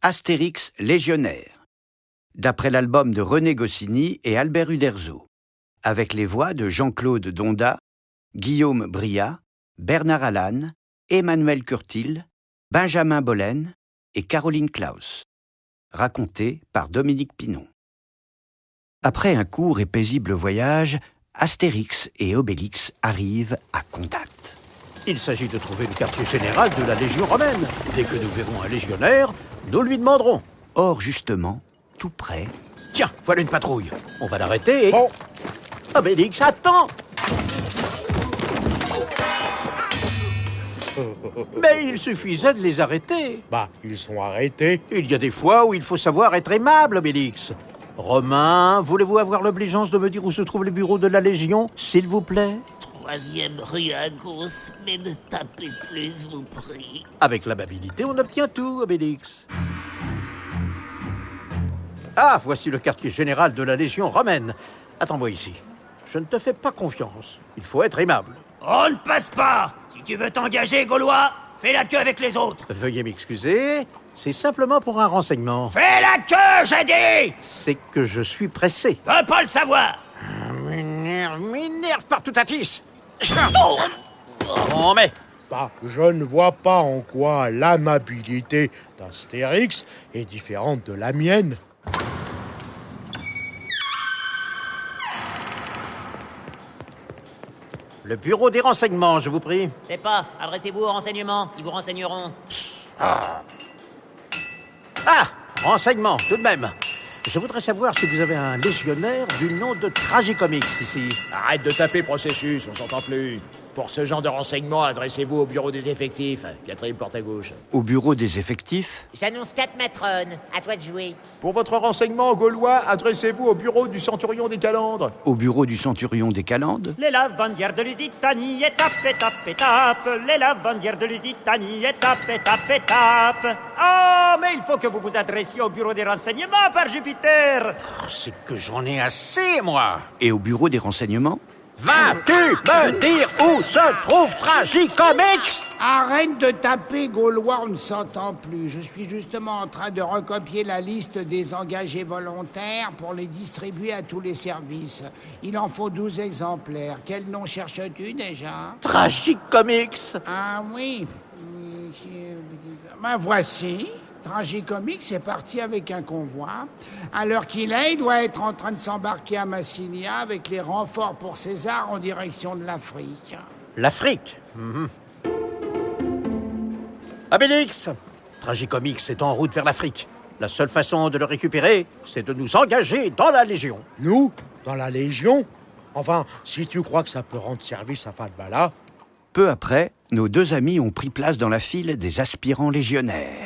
Astérix légionnaire, d'après l'album de René Goscinny et Albert Uderzo, avec les voix de Jean-Claude Dondat, Guillaume Briat, Bernard Allan, Emmanuel Curtil, Benjamin Bollen et Caroline Claus. Raconté par Dominique Pinon. Après un court et paisible voyage, Astérix et Obélix arrivent à Condat. Il s'agit de trouver le quartier général de la Légion romaine. Dès que nous verrons un légionnaire, nous lui demanderons. Or, justement, tout près... Tiens, voilà une patrouille. On va l'arrêter et... Bon. Obélix, attends! Mais il suffisait de les arrêter. Bah, ils sont arrêtés. Il y a des fois où il faut savoir être aimable, Obélix. Romain, voulez-vous avoir l'obligeance de me dire où se trouvent les bureaux de la Légion, s'il vous plaît? 3e rue à gauche, mais ne tapez plus, je vous prie. Avec l'amabilité, on obtient tout, Obélix. Ah, voici le quartier général de la Légion romaine. Attends-moi ici. Je ne te fais pas confiance. Il faut être aimable. On ne passe pas! Si tu veux t'engager, Gaulois, fais la queue avec les autres. Veuillez m'excuser, c'est simplement pour un renseignement. Fais la queue, j'ai dit! C'est que je suis pressé. Veux pas le savoir! M'énerve partout à tisse. Oh, mais... Bah, je ne vois pas en quoi l'amabilité d'Astérix est différente de la mienne. Le bureau des renseignements, je vous prie. C'est pas, adressez-vous aux renseignements, ils vous renseigneront. Ah, renseignements, tout de même. Je voudrais savoir si vous avez un légionnaire du nom de Tragicomix ici. Arrête de taper processus, on s'entend plus. Pour ce genre de renseignements, adressez-vous au bureau des effectifs. 4e porte à gauche. Au bureau des effectifs, J'annonce 4 matrones. À toi de jouer. Pour votre renseignement gaulois, adressez-vous au bureau du centurion des Calandres. au bureau du centurion des Calendes, Les lavandières de Lusitanie, étape, étape, étape. Les lavandières de Lusitanie, étape, étape, étape. Ah, mais il faut que vous vous adressiez au bureau des renseignements, par Jupiter. Oh, c'est que j'en ai assez, moi. et au bureau des renseignements, Vas-tu me dire où se trouve Tragicomix? Arrête de taper, Gaulois, on ne s'entend plus. Je suis justement en train de recopier la liste des engagés volontaires pour les distribuer à tous les services. Il en faut 12 exemplaires. Quel nom cherches-tu déjà? Tragicomix. Ah oui. Ben voici. Tragicomix est parti avec un convoi. À l'heure qu'il est, il doit être en train de s'embarquer à Massilia avec les renforts pour César en direction de l'Afrique. L'Afrique. Obélix, Tragicomix est en route vers l'Afrique. La seule façon de le récupérer, c'est de nous engager dans la Légion. Nous, dans la Légion? Enfin, si tu crois que ça peut rendre service à Falbala. peu après, nos deux amis ont pris place dans la file des aspirants légionnaires.